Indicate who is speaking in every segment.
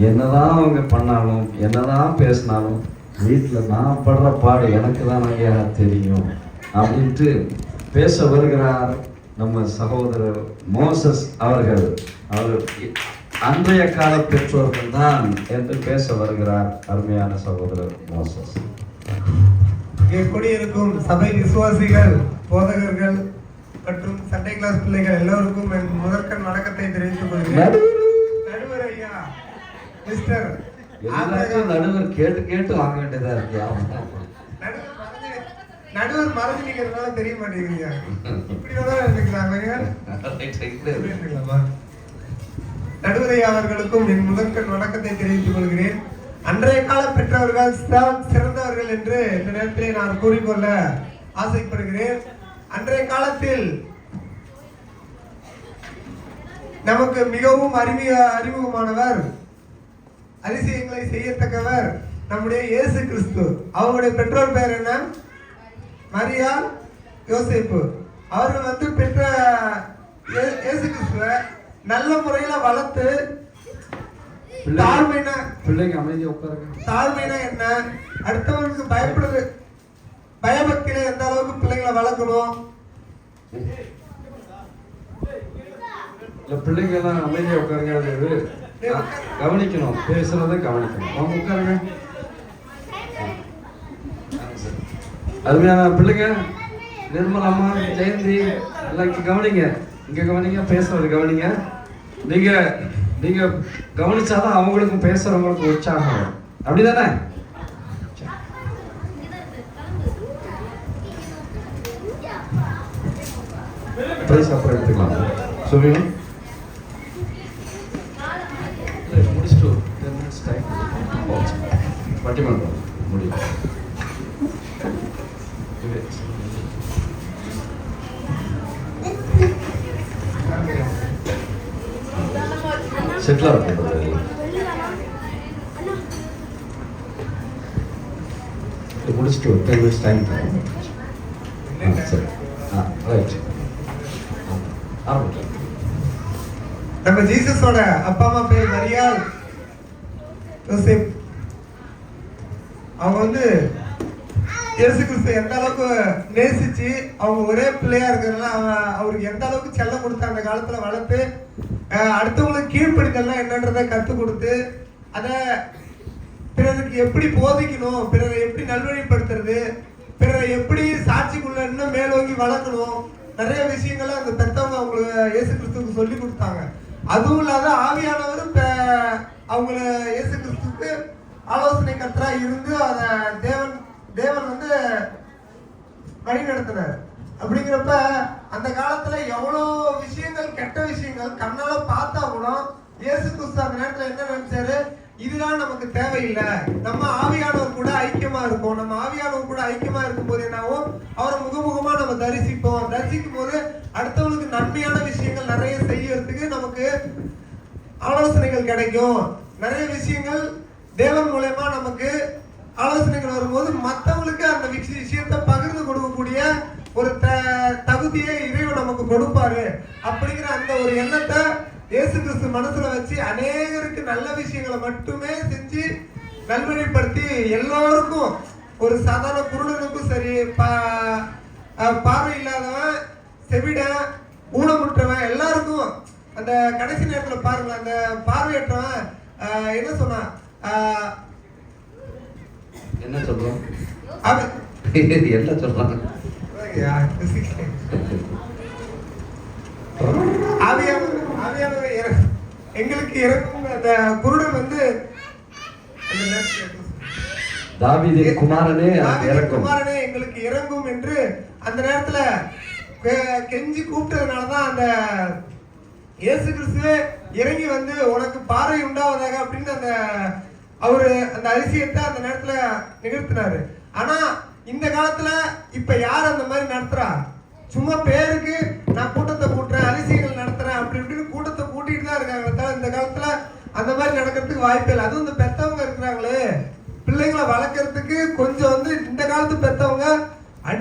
Speaker 1: என்னதான் அவங்க பண்ணாலும் என்னதான் பேசினாலும் வீட்டில் நான் படுற பாடு எனக்கு தான் ஐயா தெரியும் அப்படின்ட்டு பேச வருகிறார் நம்ம சகோதரர் மோசஸ் அவர்கள். அவர் அன்றைய கால பெற்றோர்கள் தான் என்று பேச வருகிறார் அருமையான சகோதரர் மோசஸ்.
Speaker 2: எப்படி இருக்கும் சபை விசுவாசிகள், போதகர்கள் மற்றும் சண்டே கிளாஸ் பிள்ளைகள் எல்லோருக்கும் என் முதற்கண் வணக்கத்தை தெரிவித்துக் கொள்கிறேன். நடுவர் ஐயா, மிஸ்டர்
Speaker 1: நடுவர் கேட்டு கேட்டு வாங்க வேண்டியதா இருக்கியா?
Speaker 2: நடுவர் மறந்து நிக்கிறதுனால தெரிய மாட்டேங்குது. இப்படிதான் இருக்கிறாங்க. நடுவர் ஐயா அவர்களுக்கும் என் முதற்கண் வணக்கத்தை தெரிவித்துக் கொள்கிறேன். அன்றைய கால பெற்றவர்கள் சிறந்தவர்கள் என்று இந்த நேரத்திலே நான் கூறிக்கொள்ள ஆசைப்படுகிறேன். அன்றைய காலத்தில் நமக்கு மிகவும் அறிமுகமானவர், அதிசயங்களை செய்யத்தக்கவர் நம்முடைய இயேசு கிறிஸ்து. அவருடைய பெற்றோர் பெயர் என்ன? மரியாள், யோசேப்பு. அவர்கள் பெற்ற இயேசு கிறிஸ்துவ நல்ல முறையில வளர்த்து
Speaker 1: பிள்ளைங்க அமைதியா உட்காருங்க.
Speaker 2: தாழ்மைனா என்ன, அடுத்தவங்களுக்கு பயப்படுது, பயபக்தியில எந்த அளவுக்கு பிள்ளைங்களை வளர்க்கணும்.
Speaker 1: பிள்ளைங்க எல்லாம் அமைதியா உட்காருங்க. கவனிக்கணும், பேசுறத கவனிக்கணும். அவங்க உட்காருங்க. அருமையான பிள்ளைங்க, நிர்மலம்மா, ஜெயந்தி எல்லாம் கவனிங்க. இங்க கவனிங்க, பேசுறது கவனிங்க. நீங்க கவனிச்சாதான் அவங்களுக்கும் பேசுறவங்களுக்கும் உற்சாகம் வரும். அப்படிதானே? அப்புறம் எடுத்துக்கலாம். சொல்லுங்க. முடிச்சுட்டு 10 minutes டைம் பட்டிமன்றம் முடியும். செட்டில் ஆகும். முடிச்சுட்டு 10 minutes டைம் தரோம். சரி, ரைட்.
Speaker 2: நம்ம ஜீசஸோட அப்பா அம்மா பேர் மரியாள், யோசேப். அவங்க இயேசு கிறிஸ்து எந்த அளவுக்கு நேசிச்சு அவங்க ஒரே பிள்ளையா இருக்கிறதுனால அவருக்கு எந்த அளவுக்கு செல்லம் கொடுத்து அந்த காலத்துல வளர்த்து அடுத்தவங்களுக்கு கீழ்ப்படிதல்லாம் என்னன்றதை கற்றுக் கொடுத்து அதை பிறருக்கு எப்படி போதிக்கணும், பிறரை எப்படி நல்வழிப்படுத்துறது, பிறரை எப்படி சாட்சிக்குள்ள இன்னும் மேலோங்கி வளர்க்கணும், நிறைய விஷயங்களை அந்த பெற்றவங்க அவங்களுக்கு இயேசு கிறிஸ்துவுக்கு சொல்லி கொடுத்தாங்க. அதுவும் இல்லாத ஆவியானவரும் அவங்கள இயேசு கிறிஸ்துவுக்கு ஆலோசனை கர்த்தரா இருந்து அதை தேவன் வழி நடத்தினார். அப்படிங்கிறப்ப அந்த காலத்துல எவ்வளோ விஷயங்கள், கெட்ட விஷயங்கள் கண்ணால பார்த்தா கூட இயேசு கிறிஸ்து அந்த நேரத்துல என்ன நினைச்சாரு, இதுதான் நமக்கு தேவையில்லை, நம்ம ஆவியானவர் கூட ஐக்கியமா இருக்கும். நம்ம ஆவியானவர் கூட ஐக்கியமா இருக்கும் போது என்னாவும் அவரை முகமுகமா நம்ம தரிசிப்போம். தரிசிக்கும் போது அடுத்தவங்களுக்கு நன்மையான விஷயங்கள் நிறைய செய்யறதுக்கு நமக்கு ஆலோசனைகள் கிடைக்கும். நிறைய விஷயங்கள் தேவன் மூலமா நமக்கு ஆலோசனைகள் வரும்போது மற்றவங்களுக்கு அந்த விஷயத்தை பகிர்ந்து கொடுக்கக்கூடிய ஒரு தகுதியை இறைவன் நமக்கு கொடுப்பாரு. அப்படிங்கிற அந்த ஒரு எண்ணத்தை இயேசு கிறிஸ்து மனசுல வச்சு அநேகருக்கு நல்ல விஷயங்களை மட்டுமே செஞ்சு நல்வழிப்படுத்தி எல்லோருக்கும், ஒரு சாதாரண குருடனுக்கும் சரி, பார்வை இல்லாதவன், செவிடன், ஊனமுற்றவன் எல்லாருக்கும் அந்த கடைசி நேரத்துல பாருங்க, அந்த பார்வையற்றவன் என்ன சொன்னான்,
Speaker 1: என்ன சொல்றோம், என்ன சொல்றாங்க,
Speaker 2: எங்களுக்கு இறக்கும் அந்த குருடன்
Speaker 1: தாவீதின் குமாரனே
Speaker 2: எங்களுக்கு இறங்கும் என்று அந்த நேரத்துல கெஞ்சி கூப்பிட்டதுனாலதான் அந்த இயேசு கிறிஸ்துவே இறங்கி உனக்கு பார்வை உண்டாவதாக அப்படின்னு அவரு அந்த அதிசயத்தை அந்த நேரத்துல நிகழ்த்தினாரு. ஆனா இந்த காலத்துல இப்ப யார் அந்த மாதிரி நடத்துறா? சும்மா பேருக்கு நான் கூட்டத்தை கூட்டுறேன், அதிசயங்கள் நடத்துறேன் அப்படி இப்படின்னு கூட்டத்தை கூட்டிட்டு தான் இருக்காங்க. இந்த காலத்துல அந்த மாதிரி நடக்கிறதுக்கு வாய்ப்பு இல்லை. அதுவும் இந்த பெத்தவங்க இருக்கிறாங்களே, பிள்ளைங்களை வளர்க்கறதுக்கு கொஞ்சம் இந்த காலத்து பெத்தவங்க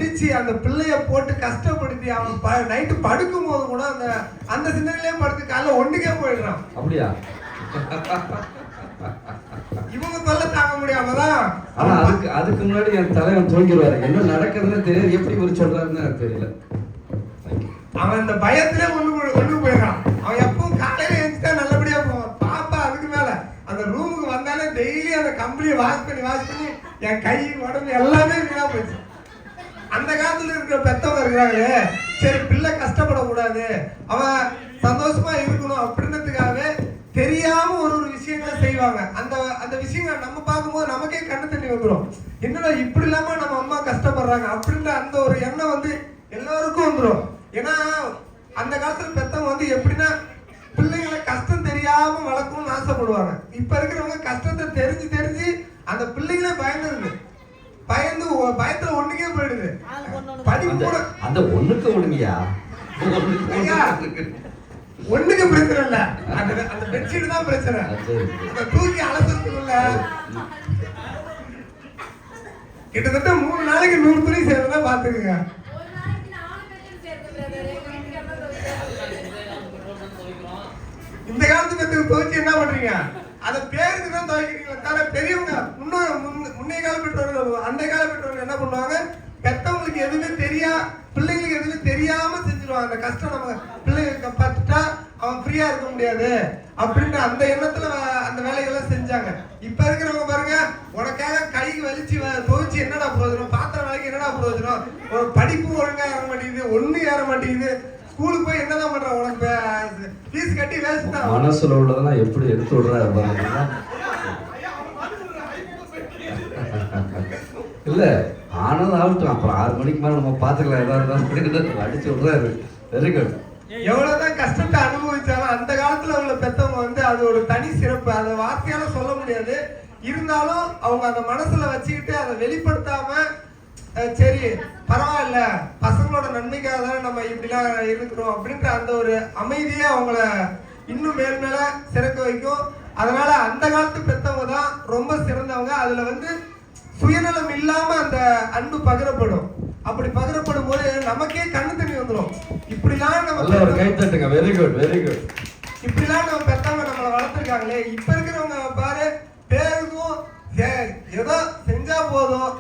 Speaker 2: அடிச்சு அந்த பிள்ளைய போட்டு கஷ்டப்படுத்தி அவன் நைட்டு படுக்கும் போது கூட அந்த அந்த சிந்தனையிலே படுத்து காலைல ஒண்ணுக்கே போயிடுறான்.
Speaker 1: அப்படியா?
Speaker 2: இவங்க தொல்லை தாங்க முடியாமதான்.
Speaker 1: ஆனா அதுக்கு முன்னாடி என் தலைவன் தூங்கிடுவாரு. என்ன நடக்குதுன்னு தெரியாது, எப்படி ஒரு சொல்றாருன்னு எனக்கு தெரியல.
Speaker 2: அவன் அந்த பயத்திலே ஒண்ணு போயிடுறான். அவன் எப்பவும் காலையில எழுந்துட்டா நல்லபடியா போவான். பாப்பா அதுக்கு மேல அந்த ரூமுக்கு வந்தாலே டெய்லி அந்த கம்பளியை வாஷ் பண்ணி என் கை உடம்பு எல்லாமே வீணா போச்சு. அந்த காலத்துல இருக்கிற பெத்தவங்க இருக்கிறாங்களே, சரி பிள்ளை கஷ்டப்படக்கூடாது, அவன் சந்தோஷமா இருக்கணும் அப்படின்றதுக்காகவே தெரியாம ஒரு விஷயங்களை செய்வாங்க. அந்த அந்த விஷயங்கள் நம்ம பார்க்கும்போது நமக்கே கண்ணு தண்ணி வந்துடும். என்னடா இப்படி இல்லாம நம்ம அம்மா கஷ்டப்படுறாங்க அப்படின்ற அந்த ஒரு எண்ணம் வந்து எல்லாருக்கும் வந்துடும். ஏன்னா அந்த காலத்துல பெத்தவங்க வந்து எப்படின்னா பிள்ளைங்களை கஷ்டம் தெரியாம வளர்க்கணும்னு ஆசைப்படுவாங்க. இப்ப இருக்கிறவங்க கஷ்டத்தை தெரிஞ்சு அந்த பிள்ளைங்களே பயந்து பயத்துல ஒண்ணுக்கே போயிடுது. படிப்பு கூட
Speaker 1: அந்த ஒண்ணுக்கு ஒண்ணுங்கயா,
Speaker 2: ஒண்ணுக்கு பிரச்சனை இல்ல, அந்த பெட்ஷீட் தான் பிரச்சனை. அந்த தூக்கி அலசுறதுக்குள்ள கிட்டத்தட்ட 3 நாளைக்கு 100 துணி சேர்ந்தா பாத்துக்குங்க. இந்த காலத்து பெத்துக்கு துவைச்சு என்ன பண்றீங்க? அத பேருக்கு தான் துவைக்கிறீங்களா தவிர பெரியவங்க முன்னைய கால பெற்றோர்கள் அந்த கால பெற்றோர்கள் என்ன பண்ணுவாங்க? பெத்தவங்களுக்கு எதுவுமே பிள்ளைங்களுக்கு எதுவுமே தெரியாம செஞ்சிருவாங்க. அந்த கஷ்டம் நம்ம பிள்ளைங்க பார்த்துட்டா அவன் ஃப்ரீயா இருக்க முடியாது அப்படின்ற அந்த எண்ணத்துல அந்த வேலைகளை செஞ்சாங்க. இப்ப இருக்கிறவங்க பாருங்க, உனக்காக கை வலிச்சு துவைச்சு என்னடா பிரயோஜனம், பாத்திரம் வேலைக்கு என்னடா பிரயோஜனம், ஒரு படிப்பு ஒழுங்கா ஏற மாட்டேங்குது, ஒண்ணு ஏற மாட்டேங்குது, ஸ்கூலுக்கு போய் என்னதான் பண்ற, உனக்கு ஃபீஸ் கட்டி வேஸ்ட் தான்.
Speaker 1: மனசுல உள்ளதெல்லாம் எப்படி எடுத்து விடுறாரு இல்ல. ஆனது ஆகட்டும், அப்புறம் 6 மணிக்கு மேல நம்ம பாத்துக்கலாம், ஏதாவது அடிச்சு விடுறாரு. Very good.
Speaker 2: எவ்வளவுதான் கஷ்டத்தை அனுபவிச்சாலும் அந்த காலத்துல உள்ள பெத்தவங்க வந்து அது ஒரு தனி சிறப்பு, அதை வார்த்தையால சொல்ல முடியாது. இருந்தாலும் அவங்க அந்த மனசுல வச்சுக்கிட்டு அதை வெளிப்படுத்தாம சரி பரவாயில்ல பசங்களோட நன்மைக்காக தானே நம்ம இப்படிலாம் இருக்கிறோம் அப்படின்ற அந்த ஒரு அமைதியே அவங்கள இன்னும் மேல சிறக்க வைக்கும். அதனால அந்த காலத்து பெத்தவங்க தான் ரொம்ப சிறந்தவங்க. அதுல வந்து சுயநலம் இல்லாம அந்த அன்பு பகிரப்படும். அப்படி பகிரப்படும் போது நமக்கே கண்ணு தண்ணி வந்துடும். இப்படிலாம் நம்ம
Speaker 1: கை தட்டுங்க. Very good, very good.
Speaker 2: இப்படிலாம் நம்ம பெத்தவங்க நம்மளை வளர்த்துருக்காங்களே. இப்ப இருக்கிறவங்க பாரு, பேருக்கும் ஏதோ செஞ்சா போதும்,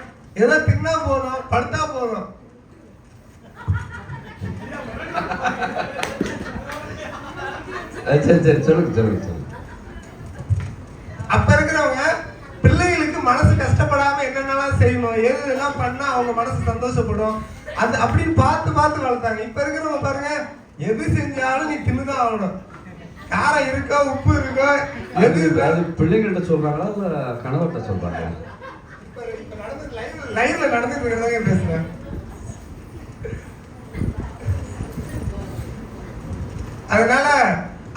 Speaker 2: ஏதோ தின்னா போதும், படுத்தா போதும்.
Speaker 1: சரி சொல்லுங்க.
Speaker 2: அப்ப இருக்கிறவங்க பிள்ளைகளுக்கு மனசு கஷ்டப்படாம என்னென்னலாம் செய்யணும், எதெல்லாம் பண்ணா அவங்க மனசு சந்தோஷப்படும் அது அப்படின்னு பார்த்து வளர்த்தாங்க. இப்ப இருக்கிறவங்க பாருங்க, எது செஞ்சாலும் நீ தின்னுதான் ஆகணும், காரம் இருக்கோ உப்பு இருக்கோ எது.
Speaker 1: அது பிள்ளைகிட்ட சொல்றாங்களா இல்ல கணவர்கிட்ட சொல்றாங்க?
Speaker 2: லைவ்ல நடந்துட்டு இருக்கிறதாங்க பேசுறேன். அதனால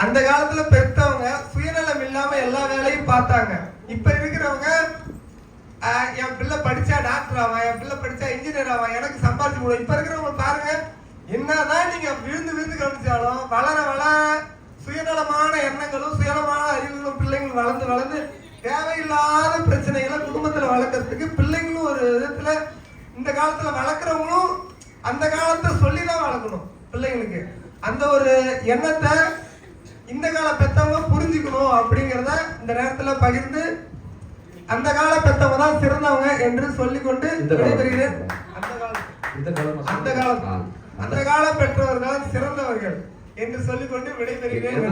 Speaker 2: அந்த காலத்துல பெத்தவங்க சுயநலம் இல்லாம எல்லா வேலையும் பார்த்தாங்க. இப்ப இருக்கிறவங்க என் பிள்ளை படிச்சா டாக்டர் ஆவான், என் பிள்ளை படிச்சா இன்ஜினியர் ஆவான், எனக்கு சம்பாதிச்சு கூட. இப்ப இருக்கிறவங்க பாருங்க, என்னதான் நீங்க விழுந்து கவனிச்சாலும் வளர சுயநலமான எண்ணங்களும் சுயநலமான அறிவுகளும் பிள்ளைங்களும் வளர்ந்து தேவையில்லாத பிரச்சனைகளை குடும்பத்துல வளர்க்கறதுக்கு பிள்ளைங்களும் ஒரு விதத்துல இந்த காலத்துல வளர்க்குறவங்களும் அந்த காலத்தை சொல்லிதான் வளர்க்கணும். பிள்ளைங்களுக்கு அந்த ஒரு எண்ணத்தை இந்த கால பெத்தவங்க புரிஞ்சுக்கணும் அப்படிங்கிறத இந்த நேரத்துல பகிர்ந்து அந்த கால பெத்தவங்க தான் சிறந்தவங்க என்று சொல்லிக்கொண்டு விடைபெறுகிறேன். அந்த கால பெற்றவர்கள் சிறந்தவர்கள் என்று சொல்லிக்கொண்டு விடைபெறுகிறேன்.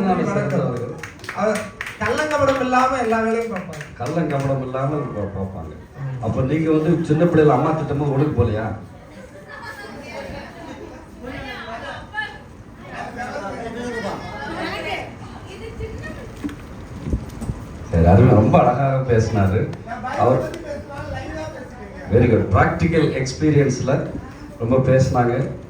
Speaker 2: கள்ளங்கபடம் இல்லாம எல்லா வேலையும் பார்ப்பாங்க.
Speaker 1: கள்ளங்கபடம் இல்லாம பார்ப்பாங்க. அப்ப நீங்க வந்து சின்ன பிள்ளைல அம்மா திட்டமா ஒழுங்கு போலையா? சரி, அது ரொம்ப அழகாக பேசினாரு அவர். Very good. ப்ராக்டிக்கல் எக்ஸ்பீரியன்ஸ்ல ரொம்ப பேசினாங்க.